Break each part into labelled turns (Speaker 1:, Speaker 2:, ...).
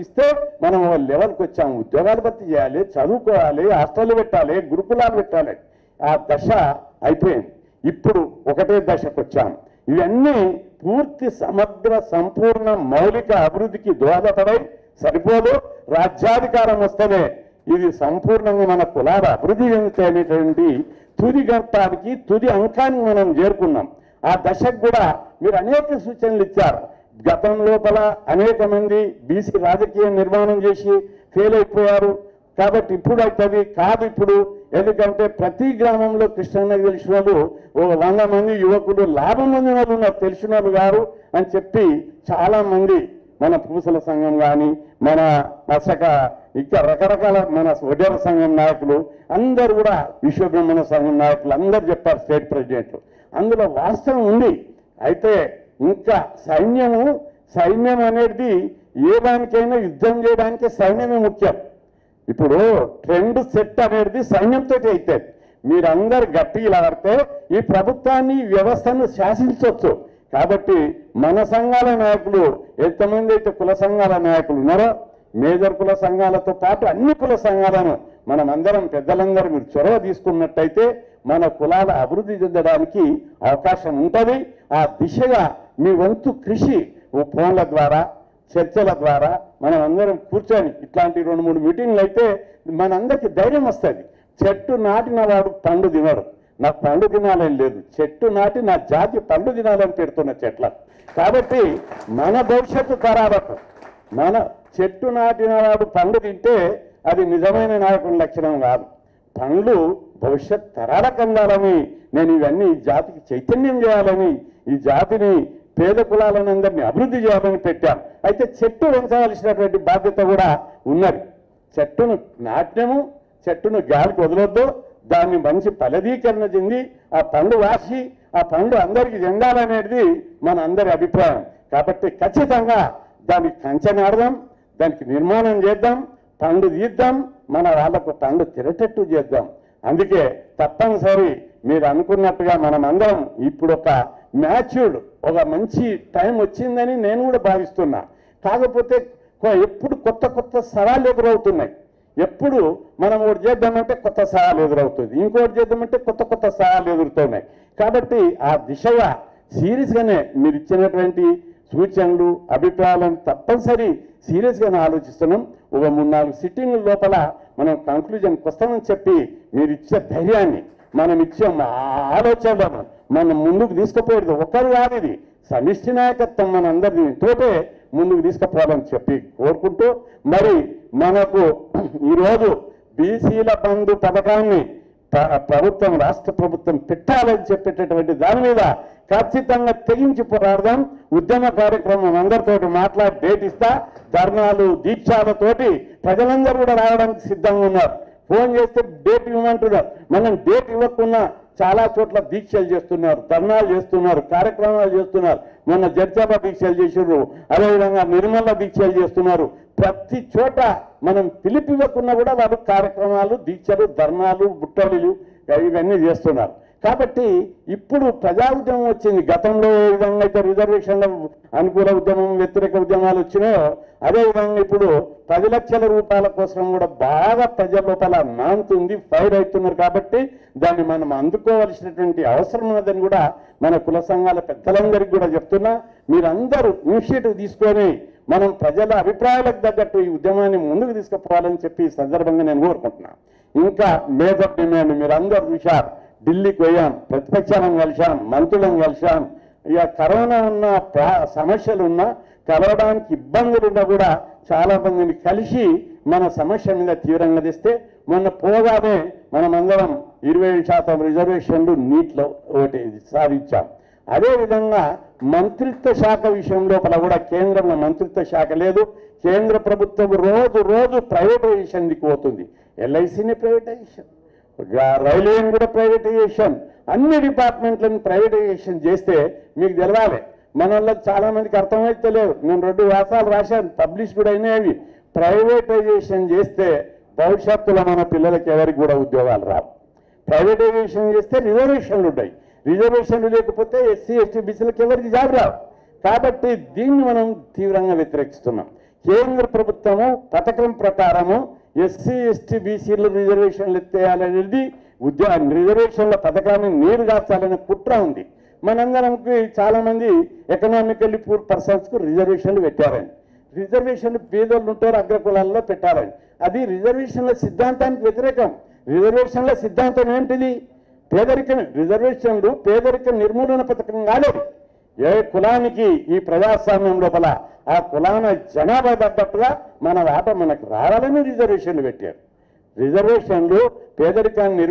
Speaker 1: ఇస్తే మనం ఒక లెవెల్కి వచ్చాము. ఉద్యోగాలు భర్తీ చేయాలి, చదువుకోవాలి, హాస్టల్ పెట్టాలి, గురుకులాలు పెట్టాలి. ఆ దశ అయిపోయింది. ఇప్పుడు ఒకటే దశకు వచ్చాము. ఇవన్నీ పూర్తి సమగ్ర సంపూర్ణ మౌలిక అభివృద్ధికి దోహదపడై సరిపోదు. రాజ్యాధికారం వస్తేనే ఇది సంపూర్ణంగా మన కులాల అభివృద్ధి చెందుతాయనేటువంటి తుది గంటానికి తుది అంకాన్ని మనం చేరుకున్నాం. ఆ దశకు కూడా మీరు అనేక సూచనలు ఇచ్చారు. గతం లోపల అనేక మంది బీసీ రాజకీయ నిర్మాణం చేసి ఫెయిల్ అయిపోయారు. కాబట్టి ఇప్పుడు అవుతుంది కాదు. ఇప్పుడు ఎందుకంటే ప్రతి గ్రామంలో కృష్ణన్నకి తెలిసిన వాళ్ళు 100 మంది యువకులు లాభం పొందిన వాళ్ళు ఉన్నారు, తెలిసిన వాళ్ళు గారు అని చెప్పి చాలా మంది మన పూసల సంఘం కానీ మన మత్స్యక ఇంకా రకరకాల మన వడ్డేర సంఘం నాయకులు అందరూ కూడా విశ్వబ్రహ్మణ సంఘం నాయకులు అందరూ చెప్పారు, స్టేట్ ప్రెసిడెంట్లు. అందులో వాస్తవం ఉంది. అయితే ఇంకా సైన్యం అనేది ఏ దానికైనా యుద్ధం చేయడానికి సైన్యమే ముఖ్యం. ఇప్పుడు ట్రెండ్ సెట్ అనేది సైన్యంతో అవుతుంది. మీరందరు గట్టిగా ఆడితే ఈ ప్రభుత్వాన్ని వ్యవస్థను శాసించవచ్చు. కాబట్టి మన సంఘాల నాయకులు ఎంతమంది అయితే కుల సంఘాల నాయకులు ఉన్నారో మేజర్ కుల సంఘాలతో పాటు అన్ని కుల సంఘాలను మనం అందరం పెద్దలందరూ మీరు చొరవ తీసుకున్నట్టయితే మన కులాల అభివృద్ధి చెందడానికి అవకాశం ఉంటుంది. ఆ దిశగా మీ వంతు కృషి ఫోన్ల ద్వారా చర్చల ద్వారా మనం అందరం కూర్చొని ఇట్లాంటి 2-3 మీటింగ్లు అయితే మనందరికీ ధైర్యం వస్తుంది. చెట్టు నాటిన వాడు పండు తినడు. నాకు పండు తినాలని లేదు, చెట్టు నాటి నా జాతి పండు తినాలని పెడుతున్న చెట్ల. కాబట్టి మన భవిష్యత్తు తరాలకు మన చెట్టు నాటిన వాడు పండు తింటే అది నిజమైన నాయకుని లక్షణం కాదు. పండ్లు భవిష్యత్ తరాలకు అందాలని నేను ఇవన్నీ ఈ జాతికి చైతన్యం చేయాలని ఈ జాతిని పేద కులాలను అందరినీ అభివృద్ధి చేయాలని పెట్టాను. అయితే చెట్టు పెంచవలసినటువంటి బాధ్యత కూడా ఉన్నది. చెట్టును నాట్యము, చెట్టును గాలికి వదలొద్దు, దాన్ని మంచి ఫలదీకరణ చెంది ఆ పండు వాసి ఆ పండు అందరికీ చెందాలనేది మన అందరి అభిప్రాయం. కాబట్టి ఖచ్చితంగా దానికి కంచె నాడదాం, దానికి నిర్మాణం చేద్దాం, పండు తీద్దాం, మన వాళ్ళకు పండు తిరటట్టు చేద్దాం. అందుకే తప్పనిసరి మీరు అనుకున్నట్టుగా మనం అందరం ఇప్పుడు ఒక మ్యాచ్యూర్డ్ ఒక మంచి టైం వచ్చిందని నేను కూడా భావిస్తున్నా. కాకపోతే ఎప్పుడు కొత్త సవాళ్ళు ఎదురవుతున్నాయి. ఎప్పుడు మనం ఒకటి చేద్దామంటే కొత్త సవాళ్ళు ఎదురవుతుంది, ఇంకోటి చేద్దామంటే కొత్త సవాళ్ళు ఎదురుతున్నాయి. కాబట్టి ఆ దిశగా సీరియస్గానే మీరు ఇచ్చినటువంటి సూచనలు అభిప్రాయాలను తప్పనిసరి సీరియస్గానే ఆలోచిస్తున్నాం. ఒక 3-4 సిట్టింగ్ల లోపల మనం కంక్లూజన్కి వస్తామని చెప్పి మీరు ఇచ్చే ధైర్యాన్ని మనం ఇచ్చే ఆలోచనలను మనం ముందుకు తీసుకుపోయేది ఒకరు కాదు, ఇది సమిష్టి నాయకత్వం మనందరినీ తోటే ముందుకు తీసుకుపోవాలని చెప్పి కోరుకుంటూ మరి మనకు ఈరోజు బీసీల బంధు పథకాన్ని ప్రభుత్వం రాష్ట్ర ప్రభుత్వం పెట్టాలని చెప్పేటటువంటి దాని మీద ఖచ్చితంగా తెగించి పోరాడదాం. ఉద్యమ కార్యక్రమం అందరితోటి మాట్లాడి డేట్ ఇస్తా, ధర్నాలు దీక్షాలతోటి ప్రజలందరూ కూడా రావడానికి సిద్ధంగా ఉన్నారు. ఫోన్ చేస్తే డేట్ ఇవ్వమంటున్నారు. మనం డేట్ ఇవ్వకుండా చాలా చోట్ల దీక్షలు చేస్తున్నారు, ధర్నాలు చేస్తున్నారు, కార్యక్రమాలు చేస్తున్నారు. మొన్న జడ్చర్ల దీక్షలు చేసిర్రు, అదేవిధంగా నిర్మల దీక్షలు చేస్తున్నారు. ప్రతి చోట మనం పిలిపివ్వకుండా కూడా వాళ్ళు కార్యక్రమాలు, దీక్షలు, ధర్నాలు, బుట్టలు ఇవన్నీ చేస్తున్నారు. కాబట్టి ఇప్పుడు ప్రజా ఉద్యమం వచ్చింది. గతంలో ఏ విధంగా అయితే రిజర్వేషన్ల అనుకూల ఉద్యమం, వ్యతిరేక ఉద్యమాలు వచ్చినాయో అదేవిధంగా ఇప్పుడు 10 లక్షల రూపాయల కోసం కూడా బాగా ప్రజల లోపల నాంతుంది, ఫైర్ అవుతున్నారు. కాబట్టి దాన్ని మనం అందుకోవలసినటువంటి అవసరం ఉన్నదని కూడా మన కుల సంఘాల పెద్దలందరికీ కూడా చెప్తున్నా. మీరందరూ ఇనిషియేటివ్ తీసుకొని మనం ప్రజల అభిప్రాయాలకు తగ్గట్టు ఈ ఉద్యమాన్ని ముందుకు తీసుకుపోవాలని చెప్పి ఈ సందర్భంగా నేను కోరుకుంటున్నాను. ఇంకా మేజర్ డిమాండ్ మీరు అందరూ చూశారు. ఢిల్లీకి పోయాం, ప్రతిపక్షాలను కలిశాం, మంత్రులను కలిశాం. ఇక కరోనా ఉన్న సమస్యలు ఉన్నా, కలవడానికి ఇబ్బందులున్నా కూడా చాలా మందిని కలిసి మన సమస్య మీద తీవ్రంగా తెస్తే మొన్న పోగానే మనమందరం 27% రిజర్వేషన్లు నీట్లో ఒకటి సాధించాం. అదేవిధంగా మంత్రిత్వ శాఖ విషయం లోపల కూడా కేంద్రంలో మంత్రిత్వ శాఖ లేదు. కేంద్ర ప్రభుత్వం రోజు ప్రైవేటైజేషన్ దిక్కుపోతుంది. ఎల్ఐసిని ప్రైవేటైజేషన్, రైల్వేని కూడా ప్రైవేటైజేషన్, అన్ని డిపార్ట్మెంట్లను ప్రైవేటైజేషన్ చేస్తే మీకు తెలవాలి. మన వాళ్ళకి చాలా మందికి అర్థమైతే లేదు. నేను 2 వ్యాసాలు రాశాను, పబ్లిష్ కూడా అయినాయి. ప్రైవేటైజేషన్ చేస్తే భవిష్యత్తులో మన పిల్లలకి ఎవరికి కూడా ఉద్యోగాలు రావు. ప్రైవేటైజేషన్ చేస్తే రిజర్వేషన్లు ఉంటాయి, రిజర్వేషన్లు లేకపోతే ఎస్సీ ఎస్టీ బీసీలకు ఎవరికి జాబ్ రావు. కాబట్టి దీన్ని మనం తీవ్రంగా వ్యతిరేకిస్తున్నాం. కేంద్ర ప్రభుత్వము పథకం ప్రకారము ఎస్సీ ఎస్టీ బీసీలు రిజర్వేషన్లు ఎత్తేయాలనేది రిజర్వేషన్ల పథకాన్ని నీరు కాచాలనే కుట్ర ఉంది. మనందరంకి చాలామంది ఎకనామికల్లీ పూర్ పర్సన్స్కు రిజర్వేషన్లు పెట్టారని, రిజర్వేషన్లు పేదోళ్ళు ఉంటారు అగ్రకులాల్లో పెట్టారని. అది రిజర్వేషన్ల సిద్ధాంతానికి వ్యతిరేకం. రిజర్వేషన్ల సిద్ధాంతం ఏంటిది? పేదరికం. రిజర్వేషన్లు పేదరిక నిర్మూలన పథకం కాలేదు. ఏ కులానికి ఈ ప్రజాస్వామ్యం లోపల ఆ కులాన జనాభా తగ్గట్టుగా మన వాట మనకు రావాలని రిజర్వేషన్లు పెట్టారు. రిజర్వేషన్లు పేదరికాన్ని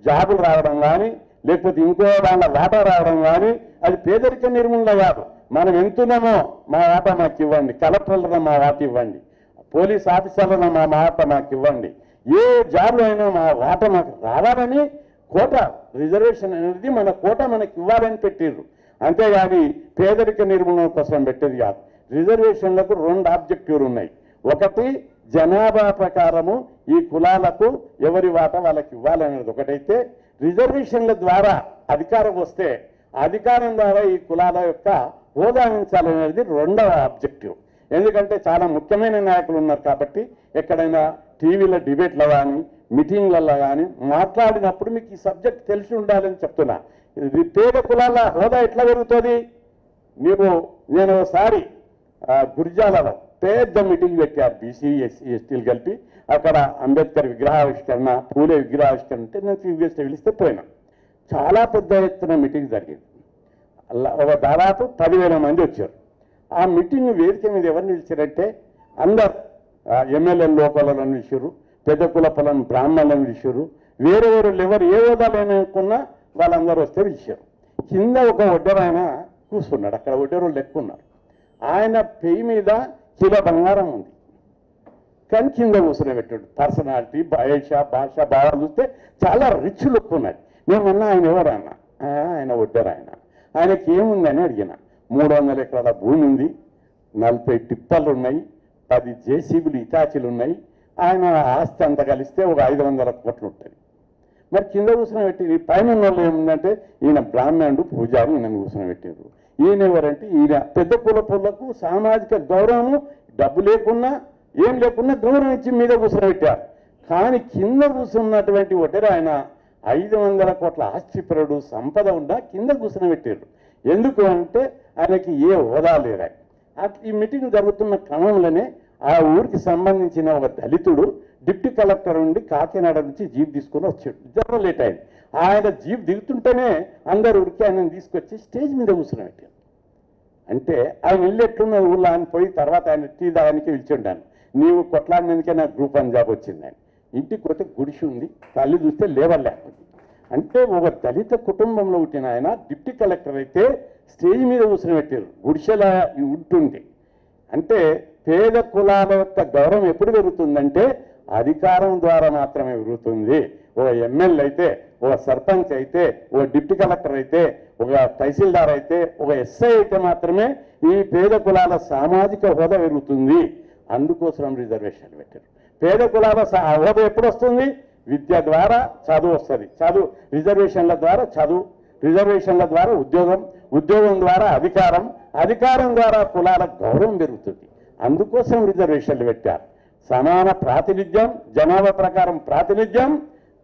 Speaker 1: జాబులు రావడం కానీ లేకపోతే ఇంకో వాళ్ళ వాటా రావడం కానీ అది పేదరిక నిర్మూలన కాదు. మనం ఎంతున్నామో మా వాటా మాకు ఇవ్వండి, కలెక్టర్లను మా వాట ఇవ్వండి, పోలీస్ ఆఫీసర్లను మా వాట మాకు ఇవ్వండి, ఏ జాబ్లో అయినా మా వాట మాకు రావాలని కోట రిజర్వేషన్ అనేది మన కోట మనకి ఇవ్వాలని పెట్టిర్రు. అంతేగాని పేదరిక నిర్మూలన కోసం పెట్టేది కాదు. రిజర్వేషన్లకు 2 ఆబ్జెక్టివ్లు ఉన్నాయి. ఒకటి జనాభా ప్రకారము ఈ కులాలకు ఎవరి వాట వాళ్ళకి ఇవ్వాలనేది ఒకటైతే, రిజర్వేషన్ల ద్వారా అధికారం వస్తే అధికారం ద్వారా ఈ కులాల యొక్క హోదా ఉంచాలనేది 2వ ఆబ్జెక్టివ్. ఎందుకంటే చాలా ముఖ్యమైన నాయకులు ఉన్నారు కాబట్టి ఎక్కడైనా టీవీలో డిబేట్లో కానీ మీటింగ్లలో కానీ మాట్లాడినప్పుడు మీకు ఈ సబ్జెక్ట్ తెలిసి ఉండాలని చెప్తున్నా. ఇది పేద కులాల హోదా ఎట్లా పెరుగుతుంది? నేను ఒకసారి గురిజాలలో పెద్ద మీటింగ్ పెట్టారు, బీసీ ఎస్సీ ఎస్టీలు కలిపి. అక్కడ అంబేద్కర్ విగ్రహావిష్కరణ, పూలే విగ్రహావిష్కరణ ఉంటే నేను చీఫ్ గెస్ట్ పిలిస్తే పోయినా. చాలా పెద్ద ఎత్తున మీటింగ్ జరిగింది. ఒక దాదాపు 10,000 మంది వచ్చారు. ఆ మీటింగ్ వేదిక మీద ఎవరు నిలిచారంటే అందరు ఎమ్మెల్యేలు లోకలను నిలిచారు, పెద్ద కులపలను బ్రాహ్మణులను పిలిచారు, వేరే ఎవరు ఏ హోదాలనుకున్నా వాళ్ళందరూ వస్తే పిలిచారు. కింద ఒక ఒడ్డరాయన కూర్చున్నాడు. అక్కడ ఒడ్డరోళ్ళు ఎక్కువ ఉన్నారు. ఆయన పెయి మీద కిలో బంగారం ఉంది కానీ కింద కూర్చుని పెట్టాడు. పర్సనాలిటీ, భాష భావాలు చూస్తే చాలా రిచ్ లుక్ ఉన్నది. నేనన్నా ఆయన ఎవరన్నా? ఆయన ఒడ్డరాయన. ఆయనకి ఏముందని అడిగిన. 300 ఎకరాల భూమి ఉంది, 40 టిప్పర్లు ఉన్నాయి, 10 జేసీబీలు ఇటాచీలు ఉన్నాయి. ఆయన ఆస్తి అంతా కలిస్తే ఒక 500 కోట్లు ఉంటుంది. మరి కింద కూర్చుని పెట్టి పైన ఉన్న వాళ్ళు ఏముందంటే ఈయన బ్రాహ్మణుడు పూజారి, ఈయన కూర్చుని పెట్టారు. ఈయన ఎవరంటే ఈయన పెద్ద కులపులకు సామాజిక గౌరవము, డబ్బు లేకున్నా ఏం లేకున్నా గౌరవం ఇచ్చి మీద కూర్చుని పెట్టారు. కానీ కింద కూర్చున్నటువంటి ఒకటి ఆయన 500 కోట్ల ఆస్తిపరుడు, సంపద ఉన్నా కింద కూర్చుని పెట్టారు. ఎందుకు అంటే ఆయనకి ఏ హోదా లేదా. ఈ మీటింగ్ జరుగుతున్న క్రమంలోనే ఆ ఊరికి సంబంధించిన ఒక దళితుడు డిప్యూటీ కలెక్టర్ నుండి కాకినాడ నుంచి జీప్ తీసుకొని వచ్చాడు. జర లేట్ అయింది. ఆయన జీప్ దిగుతుంటేనే అందరు ఊరికి ఆయనను తీసుకొచ్చి స్టేజ్ మీద కూర్చుని పెట్టారు. అంటే ఆయన ఇల్లు ఎట్లున్న ఊళ్ళో ఆయన పోయి తర్వాత ఆయన టీ దానికి పిలిచిండాను. నీవు కొట్లాడినందుకే నాకు గ్రూప్ 1 జాబ్ వచ్చిందని. ఇంటికి పోతే గుడిసి ఉంది, తల్లి చూస్తే లేవలేకపోయింది. అంటే ఒక దళిత కుటుంబంలో పుట్టిన ఆయన డిప్యూటీ కలెక్టర్ అయితే స్టేజ్ మీద కూర్చుని పెట్టారు గుడిసెలా ఉంటుంది. అంటే పేద కులాల యొక్క గౌరవం ఎప్పుడు పెరుగుతుందంటే అధికారం ద్వారా మాత్రమే పెరుగుతుంది. ఒక ఎమ్మెల్యే అయితే, ఒక సర్పంచ్ అయితే, ఒక డిప్యూటీ కలెక్టర్ అయితే, ఒక తహసీల్దార్ అయితే, ఒక ఎస్ఐ అయితే మాత్రమే ఈ పేద కులాల సామాజిక హోదా పెరుగుతుంది. అందుకోసం రిజర్వేషన్లు పెట్టారు. పేద కులాల హోదా ఎప్పుడు వస్తుంది? విద్య ద్వారా చదువు వస్తుంది. రిజర్వేషన్ల ద్వారా చదువు, రిజర్వేషన్ల ద్వారా ఉద్యోగం, ఉద్యోగం ద్వారా అధికారం, అధికారం ద్వారా కులాల గౌరవం పెరుగుతుంది. అందుకోసం రిజర్వేషన్లు పెట్టారు. సమాన ప్రాతినిధ్యం, జనాభా ప్రకారం ప్రాతినిధ్యం,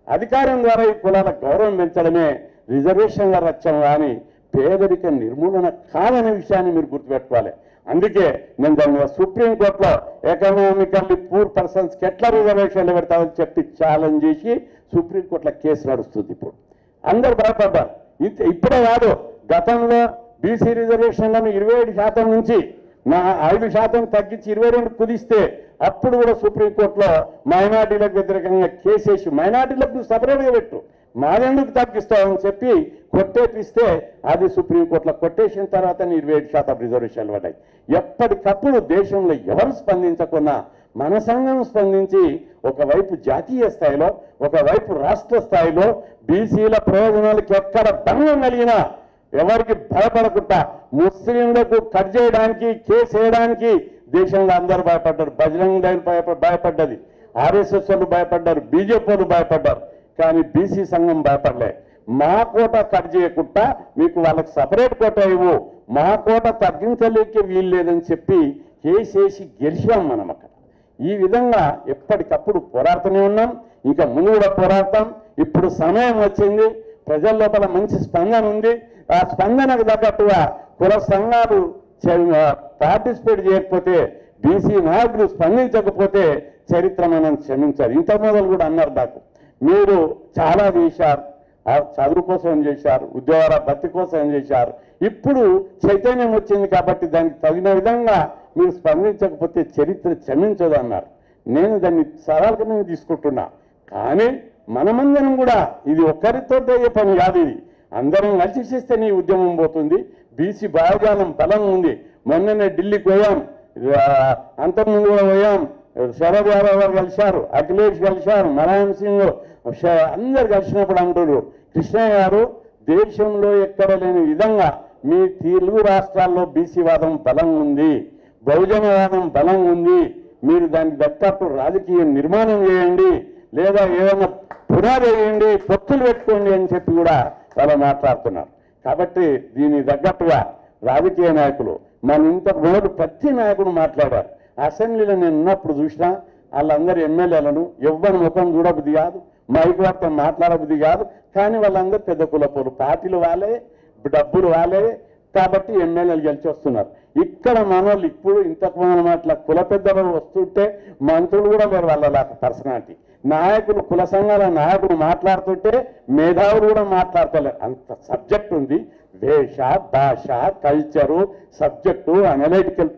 Speaker 1: అధికారం ద్వారా ఈ కులాల గౌరవం పెంచడమే రిజర్వేషన్ల లక్ష్యం. కానీ పేదరిక నిర్మూలన కాదనే విషయాన్ని మీరు గుర్తుపెట్టుకోవాలి. అందుకే నేను దాని సుప్రీంకోర్టులో ఎకనామికల్లీ పూర్ పర్సన్స్కి ఎట్లా రిజర్వేషన్లు పెడతామని చెప్పి ఛాలెంజ్ చేసి సుప్రీంకోర్టులో కేసు నడుస్తుంది. ఇప్పుడు అందరు భయపడ్డారు. ఇప్పుడే కాదు, గతంలో బీసీ రిజర్వేషన్లను 27% నుంచి 5% తగ్గించి 22 కుదిస్తే అప్పుడు కూడా సుప్రీంకోర్టులో మైనార్టీలకు వ్యతిరేకంగా కేసేసి మైనార్టీలకు సపరేట్గా పెట్టు, మాదెందుకు తగ్గిస్తామని చెప్పి కొట్టేపిస్తే అది సుప్రీంకోర్టులో కొట్టేసిన తర్వాత 27% రిజర్వేషన్లు పడ్డాయి. ఎప్పటికప్పుడు దేశంలో ఎవరు స్పందించకున్నా మన సంఘం స్పందించి ఒకవైపు జాతీయ స్థాయిలో, ఒకవైపు రాష్ట్ర స్థాయిలో బీసీల ప్రయోజనాలకు ఎక్కడ భంగం కలిగినా ఎవరికి భయపడకుండా ముస్లింలకు కట్ చేయడానికి, కేసు వేయడానికి దేశంలో అందరూ భయపడ్డారు. బజరంగ దళ్ భయపడ్డది, ఆర్ఎస్ఎస్ వాళ్ళు భయపడ్డారు, బీజేపీ వాళ్ళు భయపడ్డారు. కానీ బీసీ సంఘం భయపడలే. మా కోట కట్ చేయకుండా మీకు వాళ్ళకి సపరేట్ కోట ఇవ్వు, మా కోట తగ్గించలేకే వీలు లేదని చెప్పి కేసేసి గెలిచాం మనం అక్కడ. ఈ విధంగా ఎప్పటికప్పుడు పోరాడుతూనే ఉన్నాం, ఇంకా ముందు కూడా పోరాడతాం. ఇప్పుడు సమయం వచ్చింది, ప్రజల లోపల మంచి స్పందన ఉంది. ఆ స్పందనకు తగ్గట్టుగా కుల సంఘాలు పార్టిసిపేట్ చేయకపోతే, బీసీ నాయకులు స్పందించకపోతే చరిత్ర మనం క్షమించాలి. ఇంత మొదలు కూడా అన్నారు నాకు, మీరు చాలా చేశారు, చదువు కోసం చేశారు, ఉద్యోగాల భర్తీ కోసం చేశారు, ఇప్పుడు చైతన్యం వచ్చింది కాబట్టి దానికి తగిన విధంగా మీరు స్పందించకపోతే చరిత్ర క్షమించదు అన్నారు. నేను దాన్ని సవాలుగానే తీసుకుంటున్నా. కానీ మనమందరం కూడా ఇది ఒక్కరితో పని కాదు, ఇది అందరం కలిసి చేస్తే నీ ఉద్యమం పోతుంది. బీసీ భావజాలం బలం ఉంది. మొన్ననే ఢిల్లీకి పోయాం, అంతకుముందు కూడా పోయాం, శరద్ యాదవ్ గారు కలిశారు, అఖిలేష్ కలిశారు, నారాయణ సింగ్ అందరు కలిసినప్పుడు అంటారు, కృష్ణయ్య గారు దేశంలో ఎక్కడ లేని విధంగా మీ తెలుగు రాష్ట్రాల్లో బీసీ వాదం బలం ఉంది, బహుజనవాదం బలం ఉంది, మీరు దానికి దక్కట్టు రాజకీయ నిర్మాణం చేయండి, లేదా ఏదైనా పునాది వేయండి, పొత్తులు పెట్టుకోండి అని చెప్పి కూడా వాళ్ళు మాట్లాడుతున్నారు. కాబట్టి దీనికి తగ్గట్టుగా రాజకీయ నాయకులు మన ఇంతకు ముందు ప్రతి నాయకుడు మాట్లాడారు. అసెంబ్లీలో నేను ఉన్నప్పుడు చూసినా వాళ్ళందరూ ఎమ్మెల్యేలను ఎవ్వరి ముఖం చూడబుద్ధి కాదు, మైక్ వార్త మాట్లాడబుద్ధి కాదు. కానీ వాళ్ళందరూ పెద్ద కులపోలు, పార్టీలు వాళ్ళే, డబ్బులు వాళ్ళే, కాబట్టి ఎమ్మెల్యేలు గెలిచి వస్తున్నారు. ఇక్కడ మనోళ్ళు ఇప్పుడు ఇంతకు ముందు మాటల కుల పెద్దలు వస్తుంటే మంత్రులు కూడా లేరు వాళ్ళ పర్సనాలిటీ. నాయకులు, కుల సంఘాల నాయకులు మాట్లాడుతుంటే మేధావులు కూడా మాట్లాడతలేరు. అంత సబ్జెక్ట్ ఉంది. వేష, భాష, కల్చరు, సబ్జెక్టు, అనలైటికల్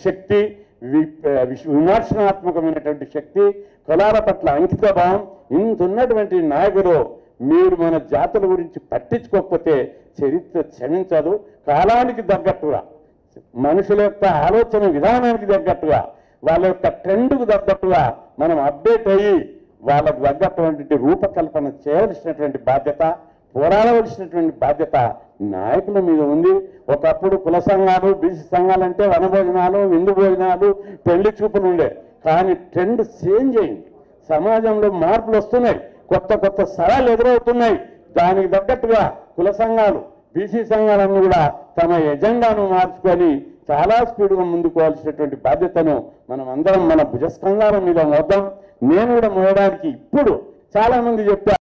Speaker 1: శక్తి, విమర్శనాత్మకమైనటువంటి శక్తి, కులాల పట్ల అంకిత భావం ఇంత ఉన్నటువంటి నాయకులు మీరు మన జాతుల గురించి పట్టించుకోకపోతే చరిత్ర క్షమించదు. కాలానికి తగ్గట్టుగా, మనుషుల యొక్క ఆలోచన విధానానికి తగ్గట్టుగా, వాళ్ళ యొక్క ట్రెండ్కు తగ్గట్టుగా మనం అప్డేట్ అయ్యి వాళ్ళకు తగ్గటువంటి రూపకల్పన చేయవలసినటువంటి బాధ్యత, పోరాడవలసినటువంటి బాధ్యత నాయకుల మీద ఉంది. ఒకప్పుడు కుల సంఘాలు, బీసీ సంఘాలు అంటే వనభోజనాలు, విందు భోజనాలు, పెళ్లి చూపులు ఉండే. కానీ ట్రెండ్ చేంజ్ అయింది, సమాజంలో మార్పులు వస్తున్నాయి, కొత్త కొత్త సవాళ్ళు ఎదురవుతున్నాయి. దానికి తగ్గట్టుగా కుల సంఘాలు, బీసీ సంఘాలను కూడా తమ ఎజెండాను మార్చుకొని చాలా స్పీడ్గా ముందుకోవాల్సినటువంటి బాధ్యతను మనం అందరం మన భుజస్కంధాల మీద మోద్దాం. నేను కూడా మోయడానికి ఇప్పుడు చాలా మంది చెప్పారు.